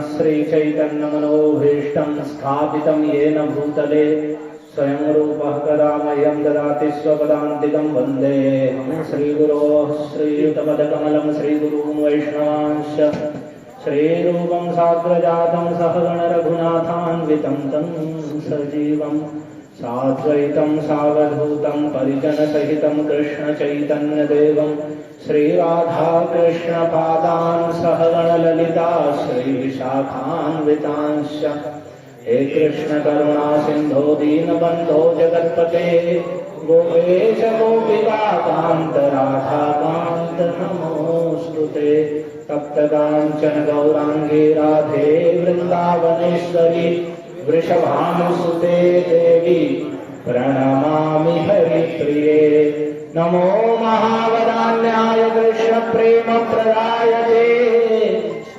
श्रीचैतन्यमनोभीष्टं स्थापितं येन भूतले स्वयं रूपः कदा मह्यं ददाति स्वपदान्तिकं वन्देऽहं श्रीगुरोः श्रीयुतपदकमलं श्रीगुरून् वैष्णवांश्च श्रीरूपं साग्रजातं सहगण रघुनाथान्वितं तं सजीवं साद्वैतं सावधूतं परिजनसहितं कृष्णचैतन्यदेवं श्रीराधाकृष्णपादान् सहगण ललिता श्रीविशाखान्वितांश्च हे कृष्ण करुणा सिंधो दीनबंधो जगत्पते गोपेश गोपिकान्त राधाकान्त नमोस्तुते तप्तकाञ्चन गौरांगी राधे वृंदावनेश्वरी वृषभानुसुते देवी प्रणमामि हरिप्रिये नमो महावदान्याय कृष्ण प्रेम प्रदायते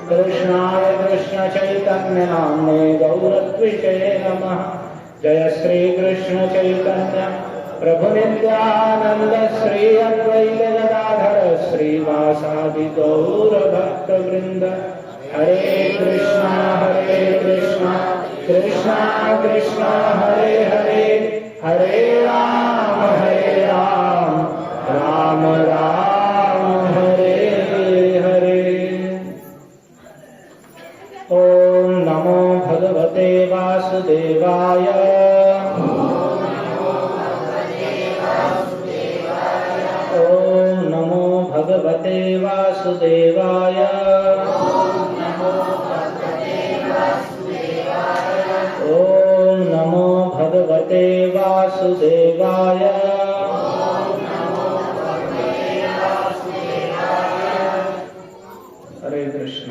कृष्णाय कृष्ण चैतन्य नाम्ने गौरत्विषे नमः जय श्री कृष्ण चैतन्य प्रभु नित्यानंद श्री अद्वैत गदाधर श्रीवासादि गौर भक्त वृंद हरे कृष्णा कृष्णा कृष्णा हरे हरे हरे राम राम राम हरे हरे। ओम नमो भगवते वासुदेवाय ओम नमो भगवते वासुदेवाय ओम नमो भगवते वासुदेवाय हरे कृष्ण।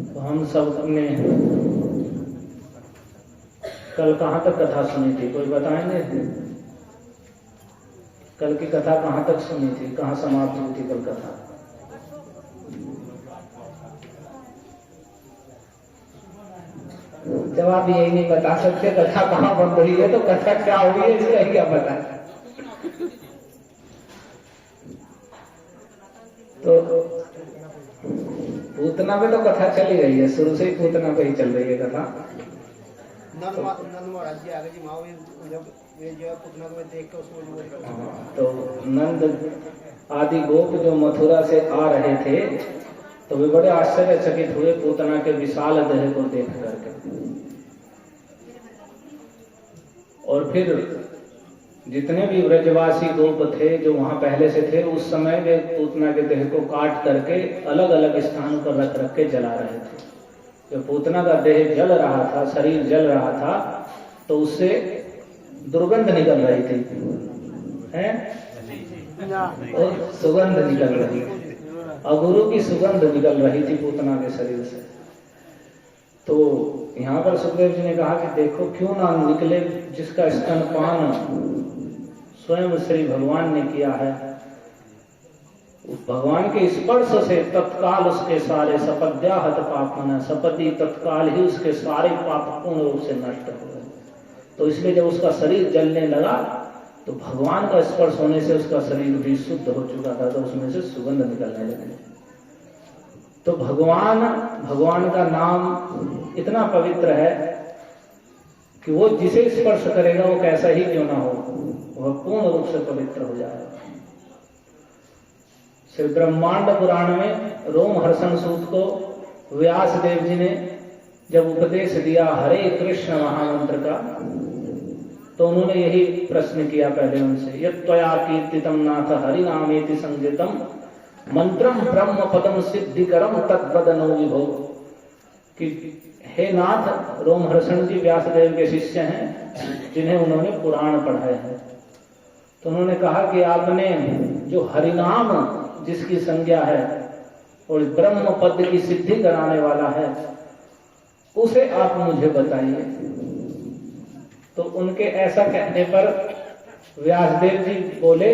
तो हम सब ने कल कहाँ तक कथा सुनी थी, कोई बताएंगे? कल की कथा कहाँ तक सुनी थी, कहाँ समाप्त हुई थी कल कथा? जवाब यही नहीं बता सकते कथा कहाँ बंद हुई है, तो कथा क्या हुई है इसका क्या पता। तो पूतना पे तो कथा चली रही है, शुरू से ही पूतना पे ही चल रही है कथा। तो नंद आदि गोप जो मथुरा से आ रहे थे तो वे बड़े आश्चर्यचकित हुए पूतना के विशाल देह को देख करके, और फिर जितने भी ब्रजवासी गोप थे जो वहां पहले से थे, उस समय वे पूतना के देह को काट करके अलग अलग स्थानों पर रख रख के जला रहे थे। जब पूतना का देह जल रहा था, शरीर जल रहा था, तो उससे दुर्गंध निकल रही थी, हैं? और सुगंध निकल रही थी, अगुरु की सुगंध निकल रही थी पूतना के शरीर से। तो यहाँ पर सुखदेव जी ने कहा कि देखो क्यों ना निकले जिसका स्तनपान स्वयं श्री भगवान ने किया है, भगवान के स्पर्श से तत्काल उसके सारे सपद्याहत पाप मना सपति तत्काल ही उसके सारे पाप पूर्ण रूप से नष्ट हो गए। तो इसलिए जब उसका शरीर जलने लगा तो भगवान का स्पर्श होने से उसका शरीर भी शुद्ध हो चुका था, तो उसमें से सुगंध निकलने लगी। तो भगवान का नाम इतना पवित्र है कि वो जिसे स्पर्श करेगा वो कैसा ही क्यों ना हो, वह पूर्ण रूप से पवित्र हो जाएगा। श्री ब्रह्मांड पुराण में रोमहर्षण सूत को व्यास देव जी ने जब उपदेश दिया हरे कृष्ण महामंत्र का, तो उन्होंने यही प्रश्न किया पहले उनसे, यत्त्वया कीर्तितम नाथ हरिनामेति संज्ञितम मंत्रम ब्रह्म पदम सिद्धिकरम तद्वदनो विभो, कि हे नाथ, रोमहर्षण जी व्यासदेव के शिष्य हैं जिन्हें उन्होंने पुराण पढ़ाए हैं। तो उन्होंने कहा कि आपने जो हरिनाम जिसकी संज्ञा है और ब्रह्म पद की सिद्धि कराने वाला है, उसे आप मुझे बताइए। तो उनके ऐसा कहने पर व्यासदेव जी बोले,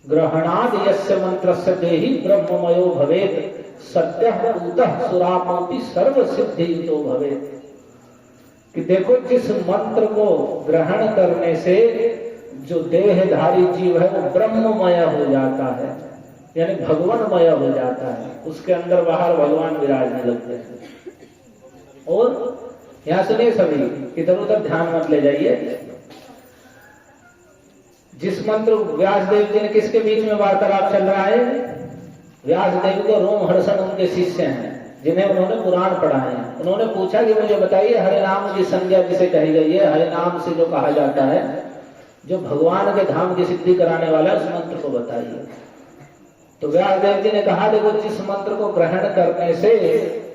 ग्रहणाद यस्य मंत्रस्य देहि ब्रह्ममयो भवेत सद्यः पूतः सुरापोपि सर्व सिद्धियुतो भवेत, कि देखो जिस मंत्र को ग्रहण करने से जो देहधारी जीव है वो ब्रह्ममय हो जाता है, यानी भगवानमय हो जाता है, उसके अंदर बाहर भगवान विराजने लगते हैं। और यहां सुनिए सभी, इधर उधर ध्यान मत ले जाइए। जिस मंत्र व्यास देव जी ने, किसके बीच में वार्तालाप चल रहा है? व्यास देव को रोमहर्षण उनके शिष्य हैं जिन्हें उन्होंने पुराण पढ़ाए हैं। उन्होंने पूछा कि मुझे बताइए, हरे नाम की संज्ञा जिसे कही गई है, हरे नाम से जो कहा जाता है, जो भगवान के धाम की सिद्धि कराने वाला है, उस मंत्र को बताइए। तो व्यास देव जी ने कहा, देखो जिस मंत्र को ग्रहण करने से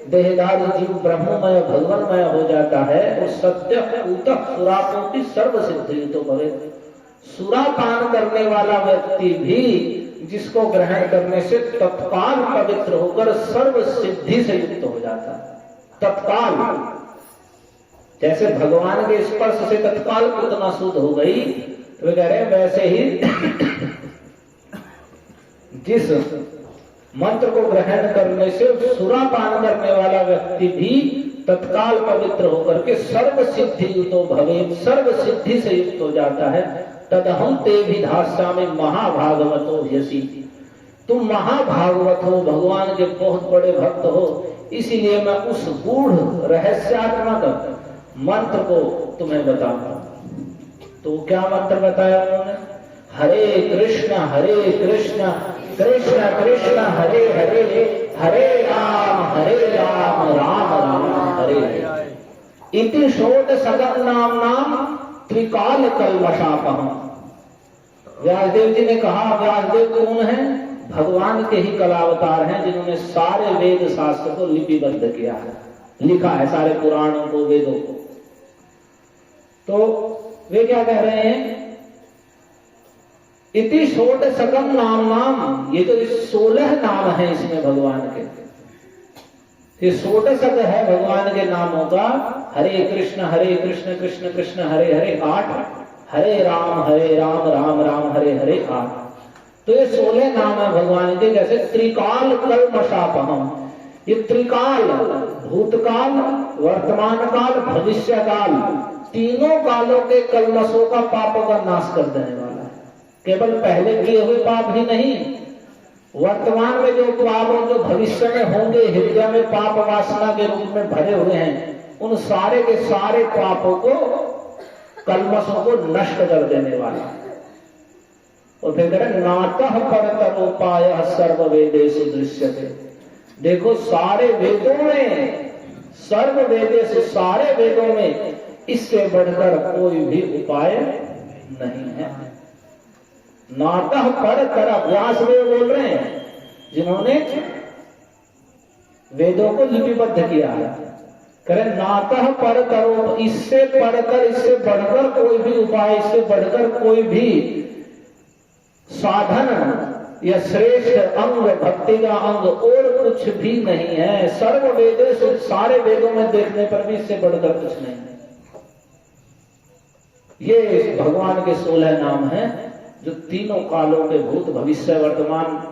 देहधारी जीव ब्रह्ममय भगवानमय हो जाता है, वो सत्य पूतक सुरापों की सर्व सिद्धि तो भवे। सुरापान करने वाला व्यक्ति भी जिसको ग्रहण करने से तत्काल पवित्र होकर सर्व सिद्धि से युक्त हो जाता है। तत्काल, जैसे भगवान के स्पर्श से तत्काल पूतना शुद्ध हो गई, तो वे कह रहे हैं वैसे ही जिस मंत्र को ग्रहण करने से सुरापान करने वाला व्यक्ति भी तत्काल पवित्र होकर के सर्व सिद्धि युतो भवे, सर्व सिद्धि से युक्त हो जाता है। तदहम ते विधास्यामि महाभागवतो यसी, तुम महाभागवत हो, भगवान के बहुत बड़े भक्त हो, इसीलिए मैं उस गूढ़ रहस्यात्मक मंत्र को तुम्हें बताऊंगा। तो क्या मंत्र बताया उन्होंने? हरे कृष्ण कृष्ण कृष्ण हरे हरे, हरे राम राम राम हरे हरे। इति षोडशगम नाम त्रिकाल कल्मषापहम्। व्यासदेव जी ने कहा, व्यासदेव कौन है? भगवान के ही कलावतार हैं, जिन्होंने सारे वेद शास्त्र को लिपिबद्ध किया है, लिखा है सारे पुराणों को, वेदों को। तो वे क्या कह रहे हैं? इति षोडशकम नाम, ये तो 16 नाम है इसमें भगवान के। ये षोडशक है भगवान के नामों का। हरे कृष्ण कृष्ण कृष्ण हरे हरे 8, हरे राम राम राम हरे हरे 8। तो ये 16 नाम है भगवान के। जैसे त्रिकाल कल्मषापहम्, ये त्रिकाल, भूतकाल, वर्तमान काल, भविष्य काल, तीनों कालों के कल्मषों का, पापों का नाश कर देने वाला है। केवल पहले किए हुए पाप ही नहीं, वर्तमान में जो पाप और जो भविष्य में होंगे, हृदय में पाप वासना के रूप में भरे हुए हैं, उन सारे के सारे पापों को, कल्मषों को नष्ट कर देने वाला। और फिर करें नातः परतरोपायः सर्व वेदेषु दृश्यते। देखो सारे वेदों में, सर्व वेदेषु, सारे वेदों में इससे बढ़कर कोई भी उपाय नहीं है। नातः परतर, व्यासदेव बोल रहे हैं जिन्होंने वेदों को लिपिबद्ध किया है। करें नातः परतरो, इससे पढ़कर, इससे बढ़कर कोई भी उपाय, इससे बढ़कर कोई भी साधन या श्रेष्ठ अंग, भक्ति का अंग और कुछ भी नहीं है। सर्व वेदों से, सारे वेदों में देखने पर भी इससे बढ़कर कुछ नहीं है। ये भगवान के 16 नाम हैं, जो तीनों कालों के, भूत भविष्य वर्तमान,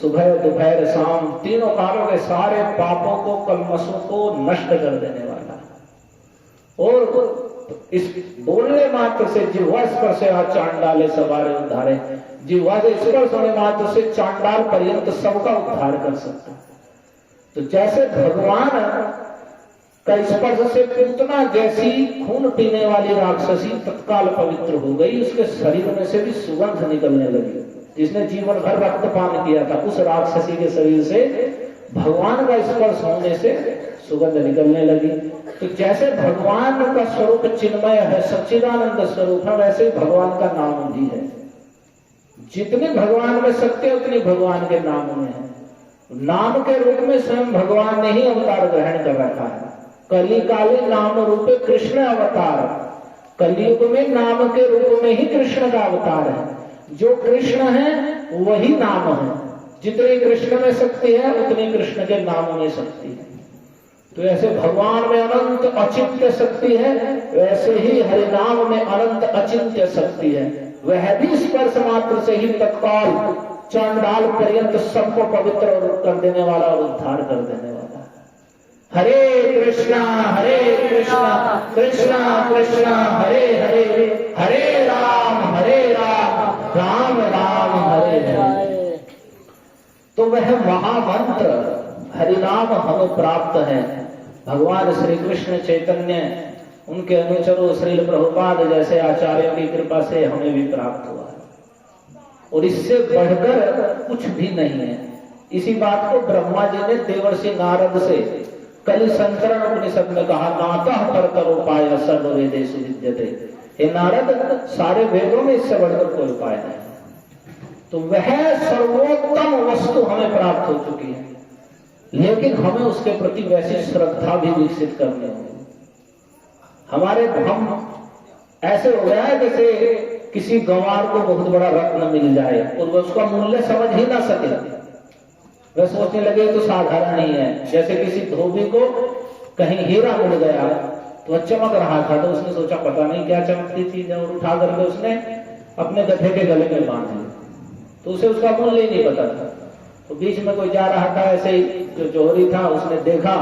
सुबह दोपहर शाम, तीनों कालों के सारे पापों को, कल्मषों को नष्ट कर देने वाला। और इस बोलने मात्र से, जिह्वा स्पर्श से चांडाले सवारे उद्धारे, जिह्वा से स्पर्श होने मात्र से चांडाल पर्यंत सबका उद्धार कर सकता। तो जैसे भगवान का स्पर्श से पूतना जैसी खून पीने वाली राक्षसी तत्काल पवित्र हो गई, उसके शरीर में से भी सुगंध निकलने लगी। जिसने जीवन भर रक्तपान किया था, उस राक्षसी के शरीर से भगवान का स्पर्श होने से सुगंध निकलने लगी। तो जैसे भगवान का स्वरूप चिन्मय है, सच्चिदानंद स्वरूप है, वैसे ही भगवान का नाम भी है। जितनी भगवान में शक्ति है, उतनी भगवान के नाम में है। नाम के रूप में स्वयं भगवान ने ही अवतार ग्रहण कर रखा है। कली काले नाम रूपे कृष्ण अवतार, कलयुग में नाम के रूप में ही कृष्ण का अवतार है। जो कृष्ण है वही नाम है। जितनी कृष्ण में शक्ति है, उतनी कृष्ण के नाम में शक्ति है। तो ऐसे भगवान में अनंत अचिंत्य शक्ति है, वैसे ही हरिनाम में अनंत अचिंत्य शक्ति है। वह भी स्पर्श मात्र से ही तत्काल चांडाल पर्यंत सबको पवित्र कर देने वाला और उद्धार कर देने वाला। हरे कृष्णा कृष्णा कृष्णा हरे हरे, हरे राम राम राम हरे हरे। तो वह महामंत्र हरिनाम हमें प्राप्त है। भगवान श्री कृष्ण चैतन्य, उनके अनुचरों श्रील प्रभुपाद जैसे आचार्यों की कृपा से हमें भी प्राप्त हुआ है, और इससे बढ़कर कुछ भी नहीं है। इसी बात को ब्रह्मा जी ने देवर्षि नारद से कलि संतरण उपनिषद में कहा, नातः परतरोपाय सर्व वेदेषु विद्यते। हे नारद, सारे वेदों में इससे बढ़कर कोई उपाय नहीं। तो वह सर्वोत्तम वस्तु हमें प्राप्त हो चुकी है, लेकिन हमें उसके प्रति वैसी श्रद्धा भी विकसित करनी होगी। हमारे हम ऐसे हो गया है जैसे किसी गंवार को बहुत बड़ा रत्न मिल जाए और वह उसका मूल्य समझ ही ना सके, वह सोचने लगे तो साधारण नहीं है। जैसे किसी धोबी को कहीं हीरा मिल गया तो वह चमक रहा था, तो उसने सोचा पता नहीं क्या चमकती चीज है, और उठा करके उसने अपने गधे के गले में बांध लिया, तो उसे उसका मूल्य ही नहीं पता था। तो बीच में कोई जा रहा था ऐसे ही, जो जोहरी था, उसने देखा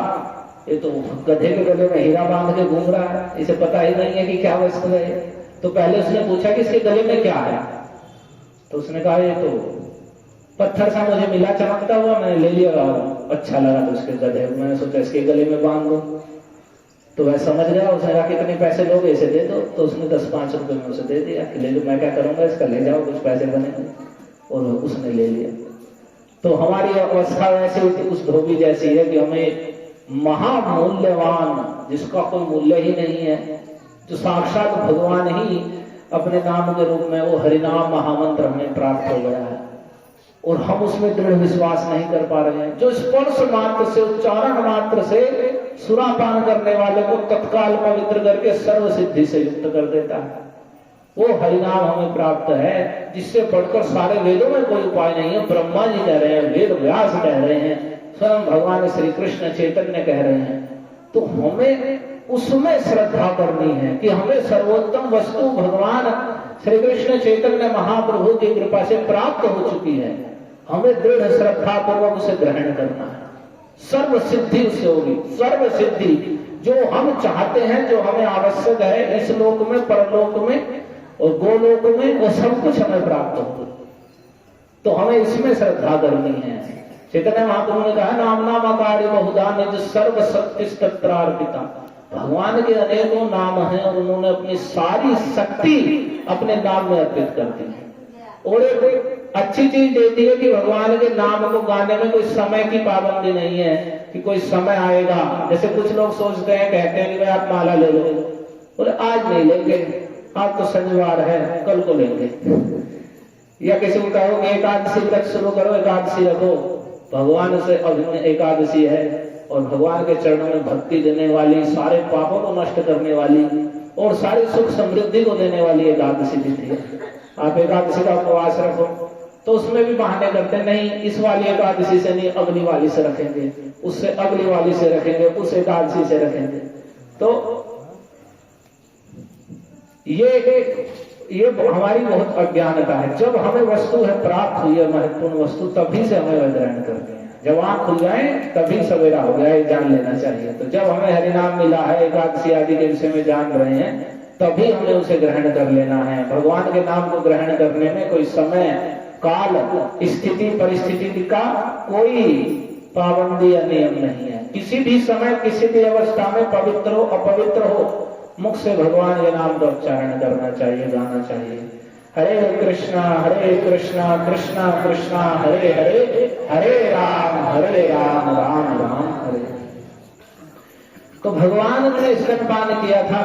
ये तो गधे के गले में हीरा बांध के घूम रहा है, इसे पता ही नहीं है कि क्या वस्तु है। तो पहले उसने पूछा कि इसके गले में क्या है, तो उसने कहा ये तो पत्थर सा मुझे मिला चमकता हुआ, मैंने ले लिया, अच्छा लगा तो उसके गधे, मैंने सोचा इसके गले में बांध दो। तो वह समझ गया, उसने कहा कितने पैसे लोगे, इसे दे दो। तो उसने 10-5 रुपए में उसे दे दिया कि ले लो, मैं क्या करूंगा इसका, ले जाओ कुछ पैसे बनेंगे, और उसने ले लिया। तो हमारी अवस्था वैसे उस धोबी जैसी है कि हमें महामूल्यवान, जिसका कोई मूल्य ही नहीं है, जो साक्षात भगवान ही अपने नाम के रूप में, वो हरिनाम महामंत्र हमें प्राप्त हो गया है, और हम उसमें दृढ़ विश्वास नहीं कर पा रहे हैं। जो स्पर्श मात्र से, उच्चारण मात्र से सुरापान करने वाले को तत्काल पवित्र करके सर्व सिद्धि से युक्त कर देता है, वो हरिनाम हमें प्राप्त है, जिससे बढ़कर सारे वेदों में कोई उपाय नहीं है। ब्रह्मा जी कह रहे हैं, वेद व्यास कह रहे हैं, स्वयं भगवान श्री कृष्ण चैतन्य कह रहे हैं। तो हमें उसमें श्रद्धा करनी है कि हमें सर्वोत्तम वस्तु भगवान श्री कृष्ण चैतन्य महाप्रभु की कृपा से प्राप्त हो चुकी है, हमें दृढ़ श्रद्धा पूर्वक उसे ग्रहण करना है। सर्व सिद्धि उससे होगी, सर्व सिद्धि जो हम चाहते हैं, जो हमें आवश्यक है इस लोक में, परलोक में और गोलोक में, वो सब कुछ हमें प्राप्त होगा। तो हमें इसमें श्रद्धा करनी है। चैतन्य महाप्रभु ने कहा, नाम नामाकार्य बहुधा निज सर्व शक्ति तत्रार्पिता। भगवान के अनेकों नाम हैं और उन्होंने अपनी सारी शक्ति अपने नाम में अर्पित कर दी है। और एक अच्छी चीज देती है कि भगवान के नाम को गाने में कोई समय की पाबंदी नहीं है कि कोई समय आएगा। जैसे कुछ लोग सोचते हैं, कहते हैं कि भाई आप माला ले लो, बोले आज नहीं लेंगे, आज तो शनिवार है, कल को लेंगे। या किसी को कहोगे एकादशी तक शुरू करो, एकादशी रखो। भगवान से अभिन्न एकादशी है और भगवान के चरणों में भक्ति देने वाली, सारे पापों को नष्ट करने वाली और सारी सुख समृद्धि को देने वाली एकादशी तिथि है। आप एकादशी का उपवास रखो, तो उसमें भी बहाने करते नहीं, इस वाली एकादशी से नहीं, अगली वाली से रखेंगे, उससे अगली वाली से रखेंगे, उस एकादशी से रखेंगे। तो ये हमारी बहुत अज्ञानता है। जब हमें वस्तु है प्राप्त हुई है, महत्वपूर्ण वस्तु, तभी से हमें ग्रहण करते हैं। जब आंख खुल जाए तभी सवेरा हो गया, ये जान लेना चाहिए। तो जब हमें हरिनाम मिला है, एकादशी आदि के विषय में जान रहे हैं, तभी हमें उसे ग्रहण कर लेना है। भगवान के नाम को ग्रहण करने में कोई समय, काल, स्थिति, परिस्थिति का कोई पाबंदी या नियम नहीं है। किसी भी समय, किसी भी अवस्था में, पवित्र हो अपवित्र हो, मुख से भगवान के नाम का उच्चारण करना चाहिए, गाना चाहिए। हरे कृष्णा कृष्णा कृष्णा हरे हरे, हरे राम राम राम हरे। तो भगवान ने स्तनपान किया था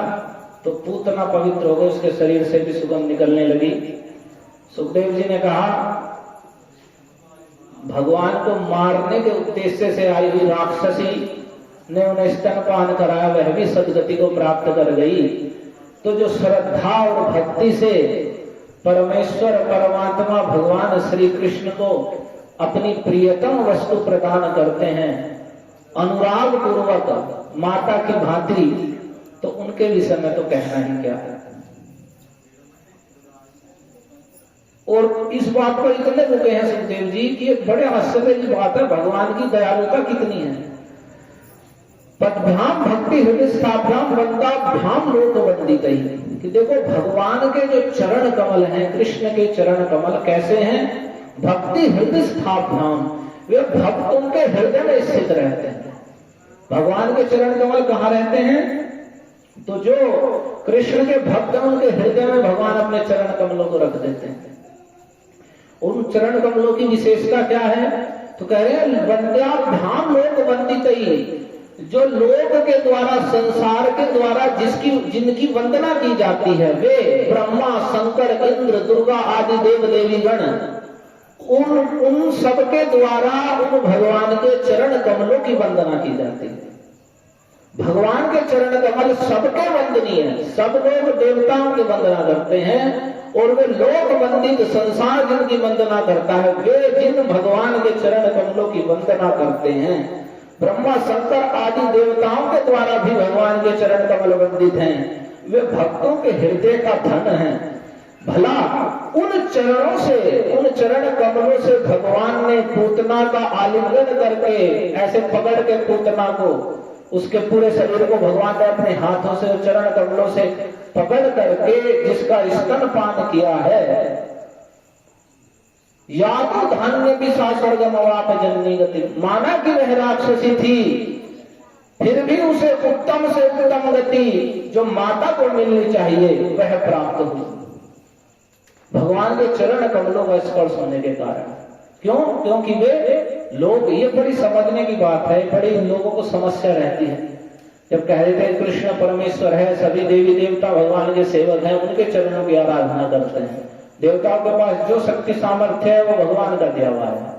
तो पूतना पवित्र हो गई, उसके शरीर से भी सुगंध निकलने लगी। सुखदेव जी ने कहा, भगवान को मारने के उद्देश्य से आई हुई राक्षसी ने उन्हें स्तनपान कराया, वह भी सदगति को प्राप्त कर गई। तो जो श्रद्धा और भक्ति से परमेश्वर परमात्मा भगवान श्री कृष्ण को अपनी प्रियतम वस्तु प्रदान करते हैं अनुराग पूर्वक, माता की भांति, तो उनके विषय में तो कहना ही क्या है। और इस बात पर इतने रुके हैं सुखदेव जी कि एक बड़े आश्चर्य की बात है, भगवान की दयालुता कितनी है। पदभ्याम भक्ति हृदय स्थाभ्याम वंदाभ्याम लोक वंदितै, कि देखो भगवान के जो चरण कमल हैं, कृष्ण के चरण कमल कैसे हैं? भक्ति हृदय स्थाभ्याम, वे भक्त उनके हृदय में स्थित रहते हैं। भगवान के चरण कमल कहाँ रहते हैं? तो जो कृष्ण के भक्त हैं उनके हृदय में भगवान अपने चरण कमलों को रख देते हैं। उन चरण कमलों की विशेषता क्या है? तो कह रहे हैं वंद्याभ्याम लोक वंदितै, जो लोक के द्वारा, संसार के द्वारा जिनकी वंदना की जाती है, वे ब्रह्मा शंकर इंद्र दुर्गा आदि देव देवी गण, उन सबके द्वारा उन भगवान के चरण कमलों की वंदना की जाती है। भगवान के चरण कमल सबके वंदनीय है, सब लोग देवताओं की वंदना करते हैं, और वे लोक वंदित, संसार जिनकी वंदना करता है, वे जिन भगवान के चरण कमलों की वंदना करते हैं, ब्रह्मा शंकर आदि देवताओं के द्वारा भी भगवान के चरण कमल वंदित हैं, वे भक्तों के हृदय का धन हैं। भला उन चरणों से, उन चरण कमलों से भगवान ने पूतना का आलिंगन करके, ऐसे पकड़ के पूतना को, उसके पूरे शरीर को भगवान ने अपने हाथों से, चरण कमलों से पकड़ करके जिसका स्तनपान किया है, या तो धान्य की स्वर्गमवाप जननी गति, माना कि वह राक्षसी थी, फिर भी उसे उत्तम से उत्तम गति जो माता को मिलनी चाहिए वह प्राप्त हुई भगवान के चरण कमलों का स्पर्श होने के कारण। क्यों? क्योंकि वे लोग, ये बड़ी समझने की बात है, बड़ी लोगों को समस्या रहती है। जब कह रहे थे कृष्ण परमेश्वर है, सभी देवी देवता भगवान के सेवक हैं, उनके चरणों की आराधना करते हैं, देवताओं के पास जो शक्ति सामर्थ्य है वो भगवान का दिया हुआ है,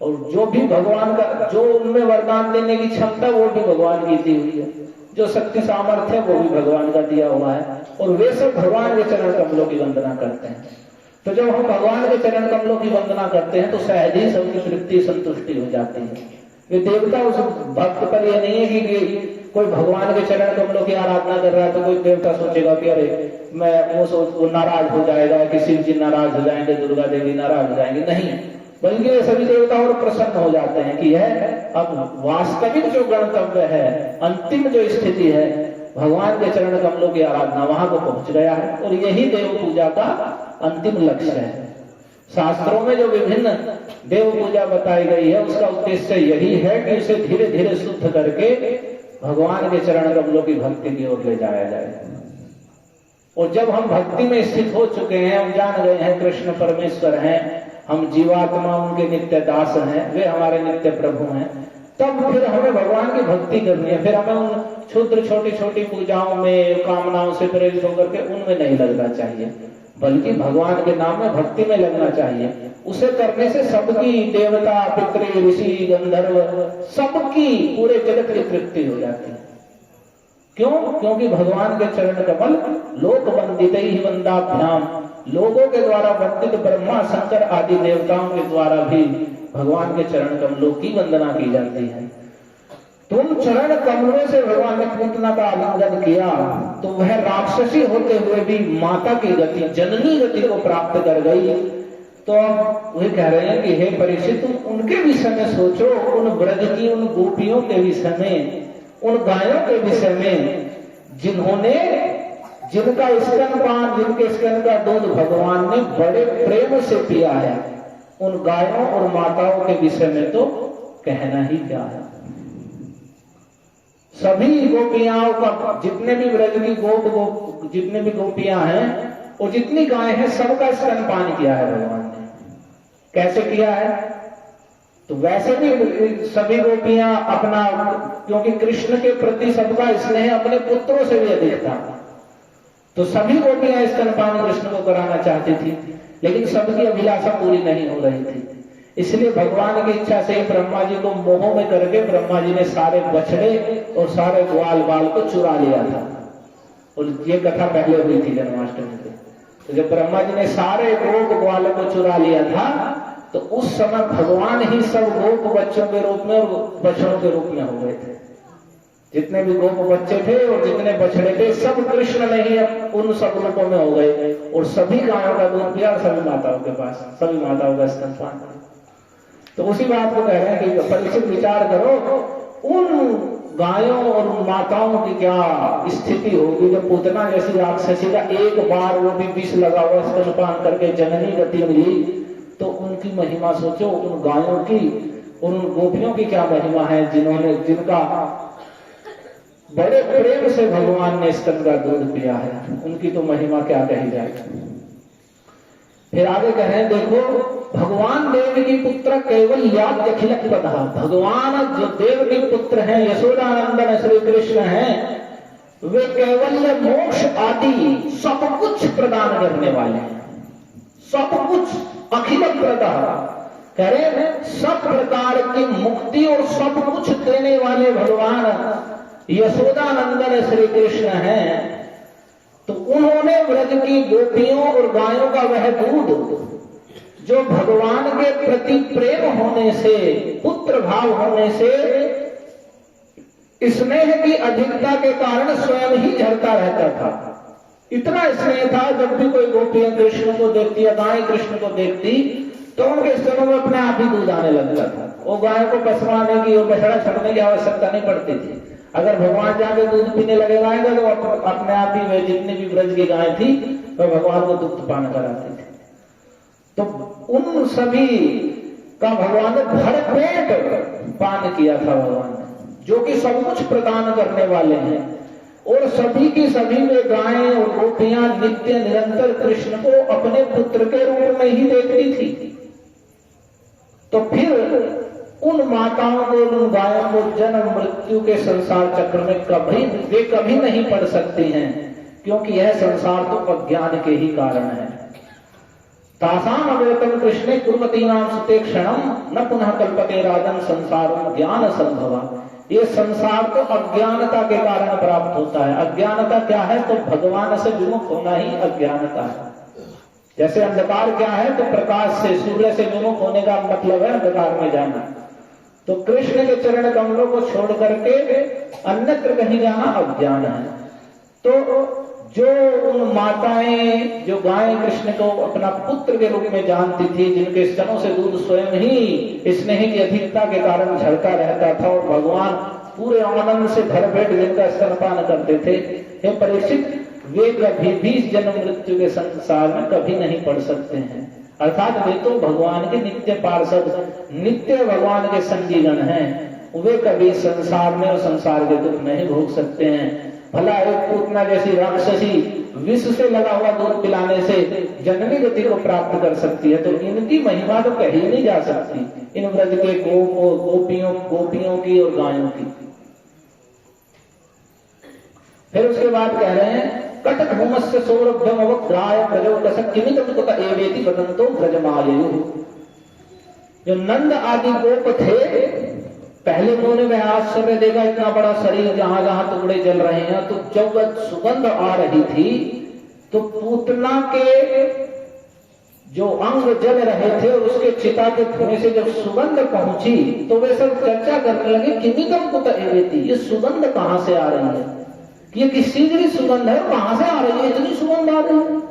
और जो भी भगवान का, जो उनमें वरदान देने की क्षमता वो भी भगवान की दी हुई है, जो शक्ति सामर्थ्य है वो भी भगवान का दिया हुआ है, और वे सब भगवान के चरण कमलों की वंदना करते हैं। तो जब हम भगवान के चरण कमलों की वंदना करते हैं तो सहज ही सबकी तृप्ति संतुष्टि हो जाती है। वे देवता उस भक्त पर ये नहीं है कि कोई भगवान के चरण कमलों की आराधना कर रहा है तो कोई देवता सोचेगा कि अरे मैं वो नाराज हो जाएगा, कि शिव जी नाराज हो जाएंगे, दुर्गा देवी नाराज हो जाएंगे, नहीं, बल्कि ये सभी देवता और प्रसन्न हो जाते हैं कि यह अब वास्तविक जो गणतव्य है, अंतिम जो स्थिति है, भगवान के चरण कमलों की आराधना वहां को पहुंच गया है, और यही देव पूजा का अंतिम लक्ष्य है। शास्त्रों में जो विभिन्न देव पूजा बताई गई है उसका उद्देश्य यही है कि उसे धीरे धीरे शुद्ध करके भगवान के चरण कमलों की भक्ति की ओर ले जाया जाए। और जब हम भक्ति में स्थित हो चुके हैं, हम जान गए हैं कृष्ण परमेश्वर हैं, हम जीवात्मा उनके नित्य दास हैं, वे हमारे नित्य प्रभु हैं, तब फिर हमें भगवान की भक्ति करनी है। फिर हमें उन क्षुद्र छोटी छोटी पूजाओं में, कामनाओं से प्रेरित होकर के उनमें नहीं लगना चाहिए, बल्कि भगवान के नाम में भक्ति में लगना चाहिए। उसे करने से सबकी, देवता पितृ ऋषि गंधर्व सबकी, पूरे जगत की तृप्ति हो जाती है। क्यों? क्योंकि भगवान के चरण कमल लोक वंदितै ही वंदाभ्याम, लोगों के द्वारा वंदित ब्रह्मा शंकर आदि देवताओं के द्वारा भी भगवान के चरण कमलों की वंदना की जाती है। तुम चरण कमलों से भगवान ने पूतना का आलिंगन किया तो वह राक्षसी होते हुए भी माता की गति, जननी गति को प्राप्त कर गई। तो अब वे कह रहे हैं कि हे परीक्षित, तुम उनके विषय में सोचो, उन ब्रज की, उन गोपियों के विषय में, उन गायों के विषय में, जिन्होंने, जिनका स्तनपान, जिनके स्तन का दूध भगवान ने बड़े प्रेम से पिया है, उन गायों और माताओं के विषय में तो कहना ही क्या है। सभी गोपियाओं का, जितने भी ब्रज की जितने भी गोपियां हैं और जितनी गायें हैं, सबका स्तनपान किया है भगवान ने। कैसे किया है? तो वैसे भी सभी गोपियां अपना, क्योंकि कृष्ण के प्रति सबका स्नेह अपने पुत्रों से भी अधिक था, तो सभी गोपियां स्तनपान कृष्ण को कराना चाहती थी, लेकिन सबकी अभिलाषा पूरी नहीं हो रही थी। इसलिए भगवान की इच्छा से ही ब्रह्मा जी को मोह में करके ब्रह्मा जी ने सारे बछड़े और सारे ग्वाल बाल को चुरा लिया था। और ये कथा पहले हुई थी जन्माष्टमी पे। तो जब ब्रह्मा जी ने सारे गोप ग्वालों को चुरा लिया था तो उस समय भगवान ही सब गोप बच्चों के रूप में और बछड़ों के रूप में हो गए थे। जितने भी गोप बच्चे थे और जितने बछड़े थे, सब कृष्ण ने ही उन सब रूपों में हो गए, और सभी गायों का दूध पिया, सभी माताओं के पास, सभी माताओं का स्तनपान। तो उसी बात को कह रहे हैं कि परीक्षित विचार करो, उन गायों और माताओं की क्या स्थिति होगी जब पूतना जैसी राक्षसी का एक बार वो भी विष लगा हुआ स्तनपान करके जननी गति मिली, तो उनकी महिमा सोचो, उन गायों की, उन गोपियों की क्या महिमा है जिनका बड़े प्रेम से भगवान ने स्तन का दूध पिया है, उनकी तो महिमा क्या कही जाए। फिर आगे कह रहे हैं, देखो भगवान देव की पुत्र केवल याद अखिल पदा, भगवान जो देव के पुत्र हैं, यशोदानंदन श्री कृष्ण हैं, वे केवल मोक्ष आदि सब कुछ प्रदान करने वाले हैं, सब कुछ अखिल प्रदा, कह रहे हैं सब प्रकार की मुक्ति और सब कुछ देने वाले भगवान यशोदानंदन श्री कृष्ण हैं। तो उन्होंने व्रज की गोपियों और गायों का वह दूध जो भगवान के प्रति प्रेम होने से, पुत्र भाव होने से, स्नेह की अधिकता के कारण स्वयं ही झरता रहता था। इतना स्नेह था, जब भी कोई गोपियां कृष्ण को देखती या गाय कृष्ण को देखती तो उनके स्तनों में अपने आप ही दूध आने लगता था। वो गाय को पसवाने की और बछड़ा छड़ने की आवश्यकता नहीं पड़ती थी। अगर भगवान जाके दूध पीने लगे गाय का, तो अपने आप ही वे जितनी भी ब्रज की गाय थी वह भगवान को दुग्ध पान कराती थी। तो उन सभी का भगवान ने भर पेट पान किया था भगवान ने, जो कि सब कुछ प्रदान करने वाले हैं। और सभी की सभी वे गायें और गोपियां नित्य निरंतर कृष्ण को अपने पुत्र के रूप में ही देखती थी। तो फिर उन माताओं को, उन गायों को जन्म मृत्यु के संसार चक्र में कभी नहीं पड़ सकती हैं, क्योंकि यह संसार तो अज्ञान के ही कारण है। तासाम अव्यतम कृष्णे कुर्वतीनां सुते क्षणम न पुनः कल्पते राजन संसारम ज्ञान संभवा। ये संसार तो अज्ञानता के कारण प्राप्त होता है। अज्ञानता क्या है? तो भगवान से विमुख होना ही अज्ञानता है। जैसे अंधकार क्या है? तो प्रकाश से, सूर्य से विमुख होने का मतलब है अंधकार में जाना। तो कृष्ण के चरण कमलों को छोड़ करके अन्यत्र कहीं जाना अज्ञान है। तो जो उन माताएं, जो गाय कृष्ण को अपना पुत्र के रूप में जानती थी, जिनके स्तनों से दूध स्वयं ही स्नेह की अधिकता के कारण झरता रहता था, और भगवान पूरे आनंद से भर पेट जिनका स्तनपान करते थे, हे परीक्षित, वे कभी भी जन्म मृत्यु के संसार में कभी नहीं पड़ सकते हैं। अर्थात वे तो भगवान के नित्य पार्षद, नित्य भगवान के संगीगण हैं। वे कभी संसार में और संसार के दुख नहीं भोग सकते हैं। भला एक पूतना जैसी राक्षसी विष से लगा हुआ दूध पिलाने से जननी गति को प्राप्त कर सकती है, तो इनकी महिमा तो कही नहीं जा सकती, इन व्रज के गोपियों की और गायों की। फिर उसके बाद कह रहे हैं, कटक भूमस्य सौरभ्यम अवग्राय प्रजो कसक किमितम कुत एवेति वदन्तो व्रजमाययुः। जो नंद आदि गोप थे, पहले उन्होंने वह आश्चर्य देखा, इतना बड़ा शरीर, जहां जहां टुकड़े जल रहे हैं। तो जब वह सुगंध आ रही थी तो पूतना के जो अंग जल रहे थे उसके चिता के धुएं से जब सुगंध पहुंची तो वे सब चर्चा करने लगे, किमितम कुत एवेति, ये सुगंध कहां से आ रही है? ये किसी की सुगंध है, कहां से आ रही है? इतनी सुगंध आ रही है,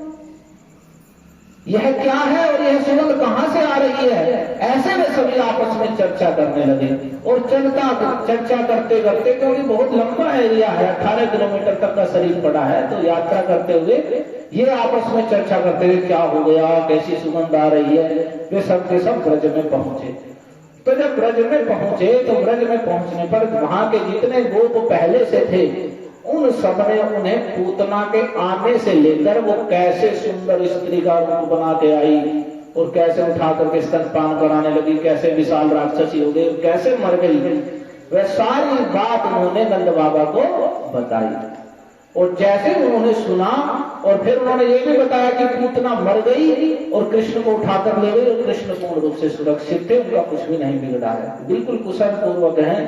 यह क्या है और यह सुगंध कहां से आ रही है? ऐसे में सभी आपस में चर्चा करने लगे। और चर्चा करते करते, क्योंकि बहुत लंबा एरिया है, 18 किलोमीटर तक का शरीर पड़ा है, तो यात्रा करते हुए ये आपस में चर्चा करते हुए क्या हो गया, कैसी सुगंध आ रही है। वे सब के सब ब्रज में पहुंचे। तो जब ब्रज में पहुंचे तो ब्रज में पहुंचने पर वहां के जितने गोप पहले से थे, उन सब ने उन्हें पूतना के आने से लेकर वो कैसे सुंदर स्त्री का रूप बना के आई और कैसे उठा करके स्तनपान कराने लगी, कैसे विशाल राक्षसी हो गई, कैसे मर गई, वह सारी बात उन्होंने नंद बाबा को बताई। और जैसे उन्होंने सुना और फिर उन्होंने ये भी बताया कि पूतना मर गई और कृष्ण को उठाकर ले गई और कृष्ण पूर्ण रूप से सुरक्षित थे, उनका कुछ भी नहीं बिगड़ा है, बिल्कुल कुशल पूर्वक हैं,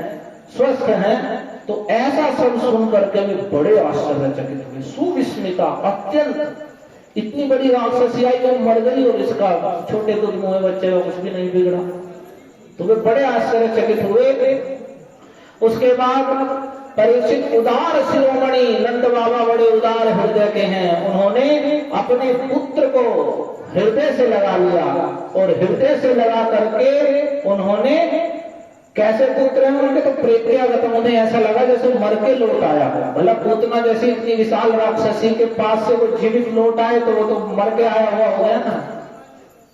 स्वस्थ हैं। तो ऐसा सब सुन करके वे बड़े आश्चर्यचकित हुए, सुविस्मिता अत्यंत। इतनी बड़ी राक्षसी आई जो मर गई और इसका छोटे दूध मुँह बच्चे का कुछ भी नहीं बिगड़ा, तो वे बड़े आश्चर्यचकित हुए। उसके बाद परीक्षित उदार शिरोमणि नंद बाबा बड़े उदार हृदय के हैं, उन्होंने अपने पुत्र को हृदय से लगा लिया और हृदय से लगा करके उन्होंने कैसे पुत्र हैं उनके? तो प्रेत्यागत, उन्हें ऐसा लगा जैसे मर के लौट आया हो। भला पूतना जैसी इतनी विशाल राक्षसी के पास से वो जीवित लौट आए तो वो तो मर के आया हुआ हो गया ना।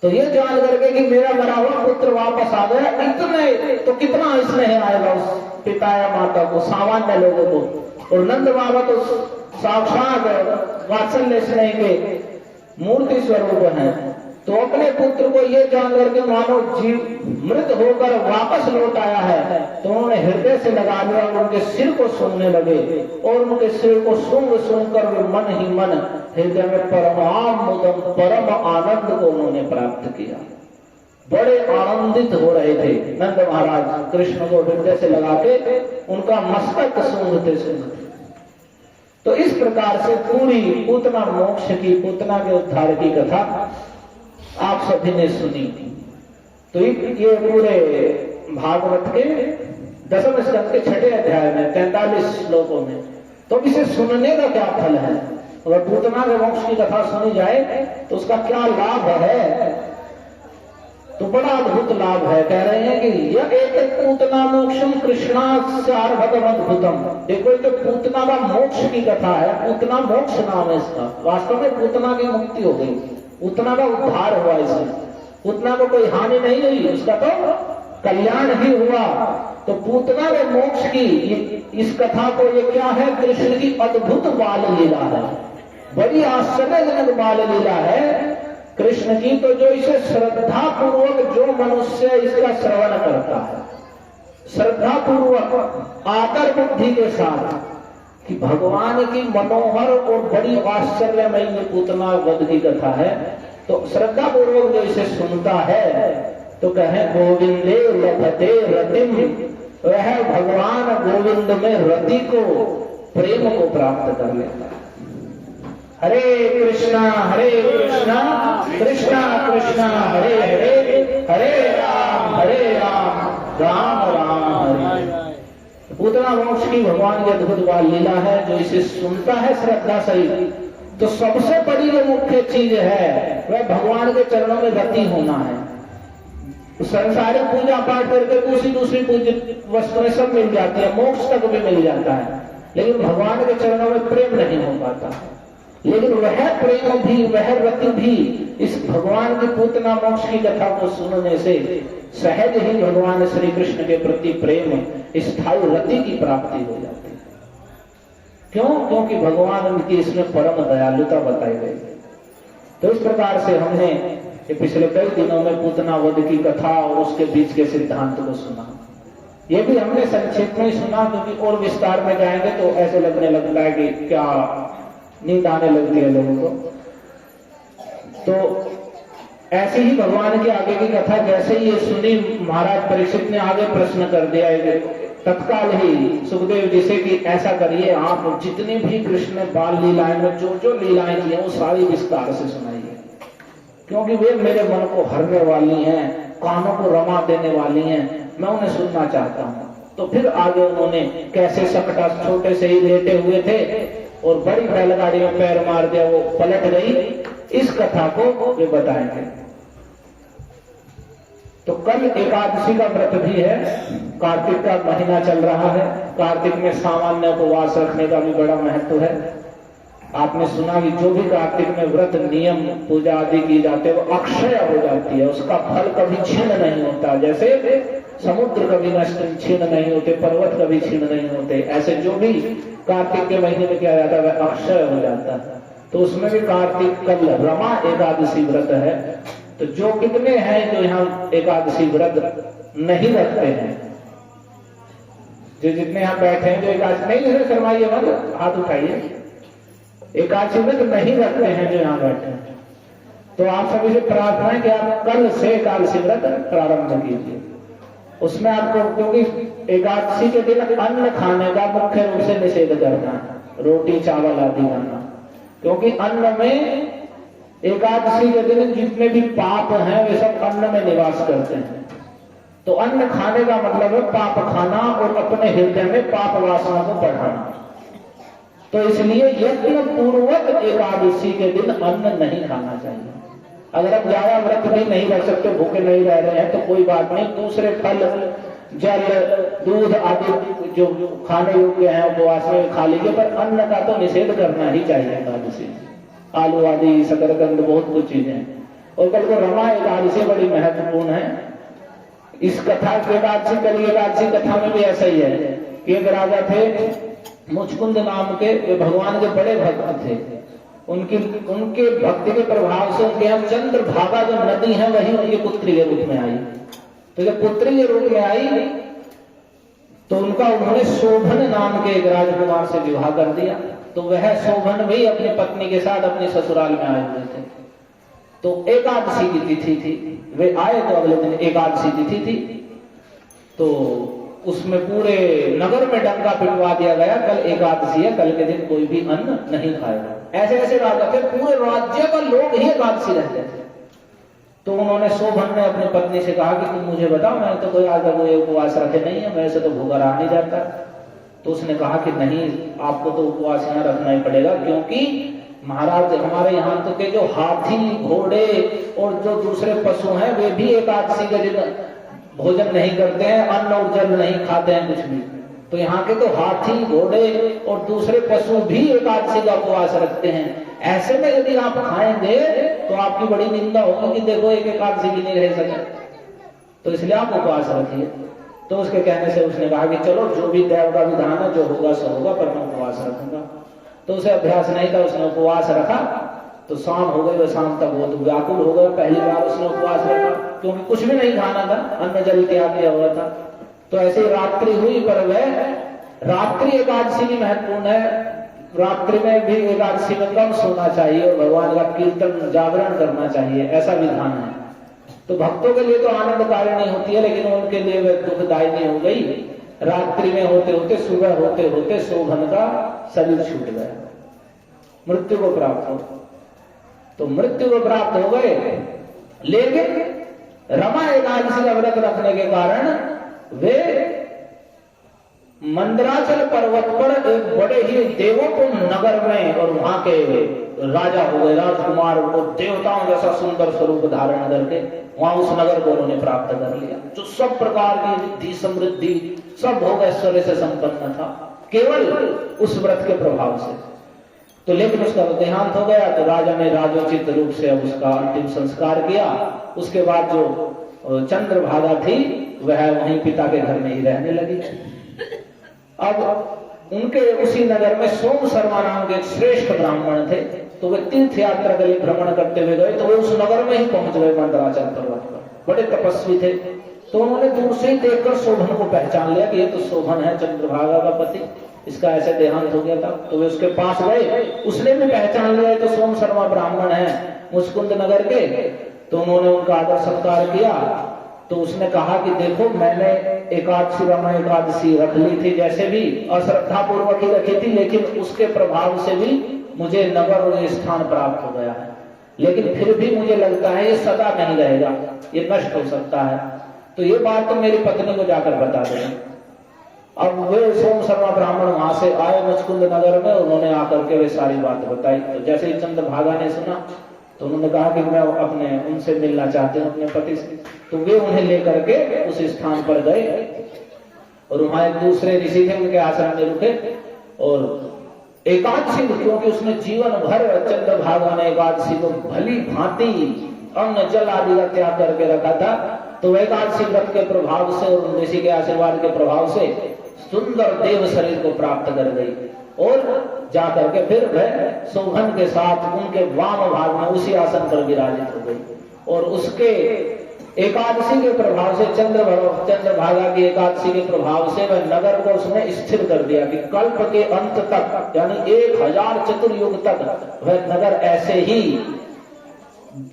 तो ये जान करके कि मेरा मरा हुआ पुत्र वापस आ गया, इतने तो कितना स्नेह आएगा उस पिता या माता को, सामान्य लोगों को। और नंद बाबा तो साक्षात वात्सल्य स्नेह के मूर्ति स्वरूप हैं। तो अपने पुत्र को ये जान करके मानो जीव मृत होकर वापस लौट आया है, तो उन्होंने हृदय से लगा लिया, उनके सिर को सूंघने लगे और उनके सिर को सूंघ कर वे मन ही मन हृदय में परमामुदम परम आनंद को उन्होंने प्राप्त किया। बड़े आनंदित हो रहे थे नंद महाराज कृष्ण को हृदय से लगा के उनका मस्तक सूंघते सूंघते। तो इस प्रकार से पूरी पूतना मोक्ष की, पूतना के उद्धार की कथा आप सभी ने सुनी। तो ये पूरे भागवत के 10वें स्कंद के 6ठे अध्याय में 43 श्लोकों में। तो इसे सुनने का क्या फल है? अगर पूतना के मोक्ष की कथा सुनी जाए तो उसका क्या लाभ है? तो बड़ा अद्भुत लाभ है। कह रहे हैं कि यह एक पूतना मोक्षम कृष्णाद्भुतम। देखो ये जो पूतना का मोक्ष की कथा है, पूतना मोक्ष नाम है इसका। वास्तव में पूतना की मुक्ति हो गई, पूतना का उद्धार हुआ इसमें। पूतना को कोई हानि नहीं हुई, उसका तो कल्याण ही हुआ। तो पूतना के मोक्ष की इस कथा को ये क्या है? कृष्ण की अद्भुत बाल लीला है, बड़ी आश्चर्यजनक बाल लीला है कृष्ण की। तो जो इसे श्रद्धा पूर्वक जो मनुष्य इसका श्रवण करता है, श्रद्धा पूर्वक आदर बुद्धि के साथ कि भगवान की मनोहर और बड़ी आश्चर्यमयी ये पूतना वध की कथा है, तो श्रद्धा पूर्वक जो इसे सुनता है तो कहे गोविंदे लभते रतिम, वह भगवान गोविंद में रति को, प्रेम को प्राप्त कर लेता है। हरे कृष्णा कृष्णा कृष्णा हरे हरे, हरे राम राम राम हरे। पूतना मोक्ष की भगवान की अद्भुत बाल लीला है। जो इसे सुनता है श्रद्धा सही, तो सबसे बड़ी जो मुख्य चीज है वह भगवान के चरणों में रति होना है। संसारिक पूजा पाठ करके दूसरी पूजित वस्तुएं सब मिल जाती है, मोक्ष तक भी मिल जाता है, लेकिन भगवान के चरणों में प्रेम नहीं हो पाता। लेकिन वह प्रेम भी, वह रति भी इस भगवान की पूतना मोक्ष की कथा को सुनने से सहज ही भगवान श्री कृष्ण के प्रति प्रेम, स्थायी रति की प्राप्ति हो जाती है। क्यों? क्योंकि भगवान उनकी इसमें परम दयालुता बताई गई। तो इस प्रकार से हमने पिछले कई दिनों में पूतना वध की कथा और उसके बीच के सिद्धांत को सुना। ये भी हमने संक्षेप में सुना, क्योंकि और विस्तार में जाएंगे तो ऐसे लगने लगता है कि क्या नींद आने लगती है लोगों को। तो ऐसे ही भगवान के आगे की कथा जैसे ही ये सुनी, महाराज परीक्षित ने आगे प्रश्न कर दिया तत्काल ही सुखदेव जी से कि ऐसा करिए, आप जितनी भी कृष्ण ने बाल लीलाएं में जो जो लीलाएं की हैं वो सारी विस्तार से सुनाइए, क्योंकि वे मेरे मन को हरने वाली हैं, कानों को रमा देने वाली हैं, मैं उन्हें सुनना चाहता हूँ। तो फिर आगे उन्होंने कैसे सकटा छोटे से ही लेटे हुए थे और बड़ी बैलगाड़ी में पैर मार दिया, वो पलट गई, इस कथा को वे बताएंगे। तो कल एकादशी का व्रत भी है, कार्तिक का महीना चल रहा है। कार्तिक में सामान्य उपवास रखने का भी बड़ा महत्व है। आपने सुना कि जो भी कार्तिक में व्रत नियम पूजा आदि की जाती है वो अक्षय हो जाती है, उसका फल कभी छीन नहीं होता। जैसे समुद्र कभी नष्ट छीन नहीं होते, पर्वत कभी छीन नहीं होते, ऐसे जो भी कार्तिक के महीने में किया जाता है वह अक्षय हो जाता है। तो उसमें भी कार्तिक कल रमा एकादशी व्रत है। तो जो कितने हैं जो यहाँ एकादशी व्रत नहीं रखते हैं, जो जितने यहाँ बैठे हैं जो एकादशी नहीं शर्माइए मत, हाथ उठाइए, एकादशी व्रत नहीं रखते हैं जो यहाँ बैठे हैं, तो आप सभी से प्रार्थना है कि आप कल से एकादशी व्रत प्रारंभ कीजिए। उसमें आपको, क्योंकि एकादशी के दिन अन्न खाने का मुख्य रूप से निषेध करना है, रोटी चावल आदि खाना, क्योंकि अन्न में एकादशी के दिन जितने भी पाप हैं वे सब अन्न में निवास करते हैं। तो अन्न खाने का मतलब है पाप खाना और अपने हृदय में पाप वासना को बढ़ाना। तो इसलिए यज्ञ पूर्वक एकादशी के दिन अन्न नहीं खाना चाहिए। अगर आप ज्यादा व्रत भी नहीं रख सकते, भूखे नहीं रह रहे हैं तो कोई बात नहीं, दूसरे फल जल दूध आदि जो खाने योग्य है उपवास में खा लीजिए, पर अन्न का तो निषेध करना ही चाहिए एकादशी। आलू आदि शकरकंद बहुत कुछ चीजें हैं। और कल को रमा एकादशी बड़ी महत्वपूर्ण है। इस कथा की एकादशी, कल एकादशी कथा में भी ऐसा ही है कि एक राजा थे मुचकुंद नाम के, वे भगवान के बड़े भक्त थे। उनके भक्ति के प्रभाव से उनके यहाँ चंद्रभागा जो नदी है वही उनकी पुत्री के रूप में आई। तो जब पुत्री के रूप में आई तो उन्होंने शोभन नाम के एक राजकुमार से विवाह कर दिया। तो वह शोभन भी अपनी पत्नी के साथ अपने ससुराल में आए हुए थे। तो एकादशी की तिथि थी, वे आए तो अगले दिन एकादशी तिथि थी। तो उसमें पूरे नगर में डंका पिटवा दिया गया, कल एकादशी है, कल के दिन कोई भी अन्न नहीं खाएगा। ऐसे ऐसे राजा थे, पूरे राज्य का लोग ही एकादशी रहते थे। तो उन्होंने शोभन ने अपनी पत्नी से कहा कि तुम मुझे बताओ, मैंने तो कोई आज तक कोई उपवास रखे नहीं है, मेरे से तो भूखा रहा नहीं जाता। तो उसने कहा कि नहीं, आपको तो उपवास यहाँ रखना ही पड़ेगा, क्योंकि महाराज हमारे यहाँ तो के जो हाथी घोड़े और जो दूसरे पशु हैं वे भी एकादशी के दिन भोजन नहीं करते हैं, अन्न और जल नहीं खाते हैं कुछ भी। तो यहाँ के तो हाथी घोड़े और दूसरे पशु भी एकादशी का उपवास रखते हैं। ऐसे में यदि आप खाएंगे तो आपकी बड़ी निंदा होगी कि देखो एक एकादशी भी नहीं रह सके, तो इसलिए आप उपवास रखिए। तो उसके कहने से उसने कहा कि चलो जो भी देव का विधान है, जो होगा सो होगा, पर मैं उपवास रखूंगा। तो उसे अभ्यास नहीं था, उसने उपवास रखा। तो शाम हो गई, वह शाम तक बहुत व्याकुल हो गया। पहली बार उसने उपवास रखा क्योंकि कुछ भी नहीं खाना था, अन्न जल त्याग किया हुआ था। तो ऐसे रात्रि हुई, पर वह रात्रि एकादशी भी महत्वपूर्ण है। रात्रि में भी एकादशी में कम सोना चाहिए और भगवान का कीर्तन जागरण करना चाहिए, ऐसा विधान है। तो भक्तों के लिए तो आनंदकारिणी होती है, लेकिन उनके लिए वह दुखदायिनी हो गई। रात्रि में होते होते, सुबह होते होते शोभन का शरीर छूट गया, मृत्यु को प्राप्त हो। तो मृत्यु को प्राप्त हो गए, लेकिन रमा एकादशी का व्रत रखने के कारण वे मंदराचल पर्वत पर एक बड़े ही देवोपम नगर में, और वहां के राजा हो गए, राजकुमार, वो देवताओं जैसा सुंदर स्वरूप धारण करके वहां उस नगर को उन्होंने प्राप्त कर लिया, जो सब प्रकार की रिद्धि समृद्धि सब भोग ऐश्वर्य से संपन्न था, केवल उस व्रत के प्रभाव से। तो लेकिन उसका देहांत हो गया, तो राजा ने राजोचित रूप से अब उसका अंतिम संस्कार किया। उसके बाद जो चंद्रभागा थी वह वहीं पिता के घर में ही रहने लगी। अब उनके उसी नगर में सोम शर्मा नाम के श्रेष्ठ ब्राह्मण थे। तो वे तीर्थ यात्रा के लिए भ्रमण करते हुए गए, तो वे उस नगर में ही पहुंच गए मंदराचल पर्वत पर। बड़े तपस्वी थे, तो उन्होंने दूर से ही देखकर शोभन को पहचान लिया कि ये तो शोभन है, चंद्रभागा का पति, इसका ऐसे देहांत हो गया था। तो वे उसके पास गए, उसने भी पहचान लिया तो सोम शर्मा ब्राह्मण है मुचकुंद नगर के। तो उन्होंने उनका आदर सत्कार किया। तो उसने कहा कि देखो, मैंने एकादशी रमा एकादशी रख ली थी, जैसे भी अश्रद्धा पूर्वक ही रखी थी, लेकिन उसके प्रभाव से भी मुझे नगर और स्थान प्राप्त हो गया है। लेकिन फिर भी मुझे लगता है ये सदा नहीं रहेगा, ये नष्ट हो सकता है। तो ये बात तो मेरी पत्नी को जाकर बता देना। अब वे सोम शर्मा ब्राह्मण वहां से आए मुचकुंद नगर में, उन्होंने आकर के वे सारी बात बताई। तो जैसे ही चंद्रभागा ने सुना तो उन्होंने कहा कि मैं अपने उनसे मिलना चाहते हूँ, अपने पति से। तो वे उन्हें लेकर के उस स्थान पर गए, और वहां एक दूसरे ऋषि थे, उनके आश्रम में रुके। और एकादशी, क्योंकि उसने जीवन भर चंद्रभागा ने एकादशी को भली भांति अन्न जल आदि का त्याग करके रखा था, तो एकादशी व्रत के प्रभाव से और ऋषि के आशीर्वाद के प्रभाव से सुंदर देव शरीर को प्राप्त कर गई। और जाकर के फिर वह शोभन के साथ उनके वाम भाग में उसी आसन पर विराजित हो गई। और उसके एकादशी के प्रभाव से, चंद्रभागा की एकादशी के प्रभाव से वह नगर को उसने स्थिर कर दिया कि कल्प के अंत तक, यानी 1000 चतुर्युग तक वह नगर ऐसे ही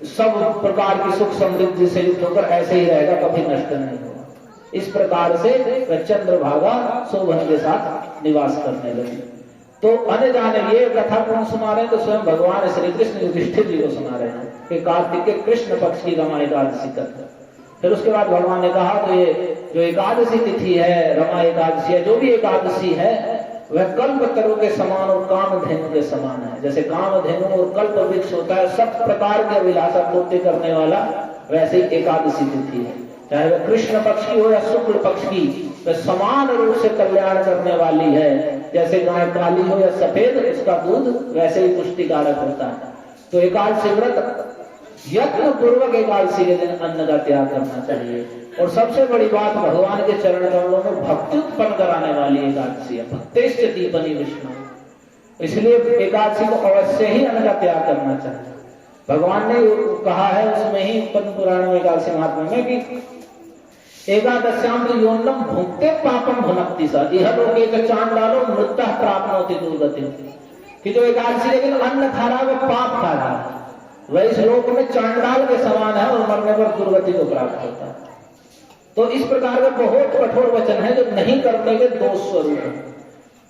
सब प्रकार की सुख समृद्धि से युक्त होकर ऐसे ही रहेगा, कभी नष्ट नहीं होगा। इस प्रकार से वह चंद्रभागा शोभन के साथ निवास करने लगी। तो अन्य जाने ये कथा कौन सुना रहे हैं? तो स्वयं भगवान श्री कृष्ण युधिष्ठिर जी को सुना रहे हैं कि कार्तिक के कृष्ण पक्ष की रमा एकादशी तक। फिर उसके बाद भगवान ने कहा तो ये जो एकादशी तिथि है, रमा एकादशी है, जो भी एकादशी है वह कल्पतरु के समान और कामधेनु के समान है। जैसे कामधेनु और कल्प वृक्ष होता है, सब प्रकार के अभिलाषा पूर्ति करने वाला, वैसे ही एकादशी तिथि है। चाहे वह कृष्ण पक्ष की हो या शुक्ल पक्ष की, वह समान रूप से कल्याण करने वाली है। जैसे गाय काली हो या सफेद, उसका दूध वैसे ही पुष्टिकारक होता है। तो एकादशी व्रत यत्न पूर्वक एकादशी के दिन अन्न का त्याग करना चाहिए। और सबसे बड़ी बात, भगवान के चरण कमलों में भक्ति उत्पन्न कराने वाली एकादशी है। भक्तेश्च दीपनी विष्णु, इसलिए एकादशी को अवश्य ही अन्न का त्याग करना चाहिए। भगवान ने कहा है उसमें ही पद्म पुराण में एकादशी महात्मा में कि एकादश्याम तो योन्नम भुक्ते पापम भुनक्ति सा यह लोग एक चांद डालो मृत्युः प्राप्नोति दुर्गति, कि जो एकादशी के दिन अन्न खा रहा है वो पाप खा रहा है, वह इस लोक में चांडाल के समान है और मरने पर दुर्गति को प्राप्त होता है। तो इस प्रकार के बहुत कठोर वचन है जो नहीं करने के दोष स्वरूप है।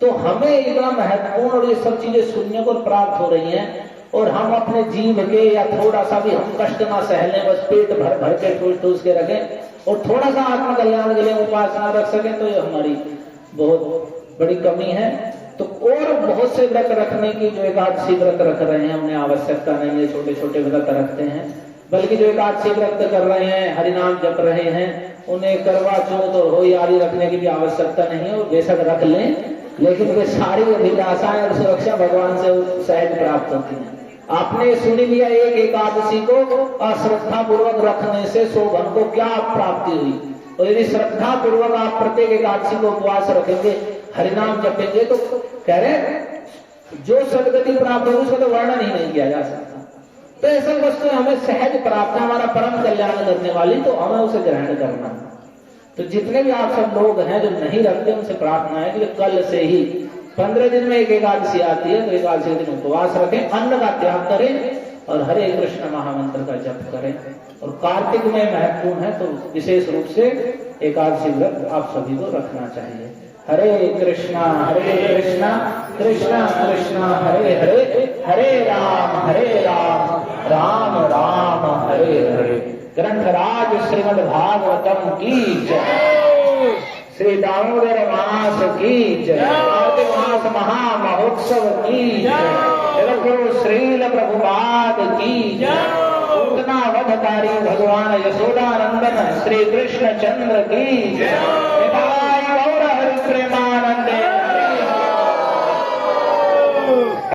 तो हमें इतना महत्वपूर्ण और ये सब चीजें सुनने को प्राप्त हो रही हैं, और हम अपने जीव के या थोड़ा सा भी हम कष्ट ना सहले, बस पेट भर भर के ठूस ठूस के रखें और थोड़ा सा आत्म कल्याण के लिए उपासना रख सकें, तो ये हमारी बहुत बड़ी कमी है। तो और बहुत से व्रत रखने की, जो एकादशी व्रत रख रहे हैं हमने आवश्यकता नहीं है, छोटे छोटे व्रत रखते हैं, बल्कि जो एकादशी व्रत कर रहे हैं, हरिनाम जप रहे हैं, उन्हें करवा चौथ और होली आदि रखने की भी आवश्यकता नहीं है, और बेशक रख लें, लेकिन वे सारी अभिलाषाएं और सुरक्षा भगवान से सहज प्राप्त होती है। आपने सुन लिया एक एकादशी को अश्रद्धा पूर्वक रखने से शोभन को क्या प्राप्ति हुई, और यदि श्रद्धा पूर्वक आप प्रत्येक एकादशी को उपवास रखेंगे, हरिनाम जपेंगे, तो कह रहे जो सदगति प्राप्त होगी उसका तो वर्णन ही नहीं किया जा सकता। तो ऐसा वस्तु हमें सहज प्राप्त है, हमारा परम कल्याण करने वाली, तो हमें उसे ग्रहण करना। तो जितने भी आप सब लोग हैं जो नहीं रखते, उनसे प्रार्थना है कि कल से ही 15 दिन में एक एकादशी आती है, तो एकादशी के दिन उपवास रखें, अन्न का त्याग करें और हरे कृष्ण महामंत्र का जप करें। और कार्तिक में महत्वपूर्ण है, तो विशेष रूप से एकादशी व्रत आप सभी को रखना चाहिए। हरे कृष्णा कृष्णा कृष्णा हरे हरे, हरे राम राम राम हरे हरे। ग्रंथराज श्रीमद् भागवतम की जय, श्री दामोदर मास की जय, कार्तिक मास महामहोत्सव की जय, जगद्गुरु श्रील प्रभुपाद की जय, पूतना वधकारी भगवान यशोदा नंदन श्री कृष्ण चंद्र की जय।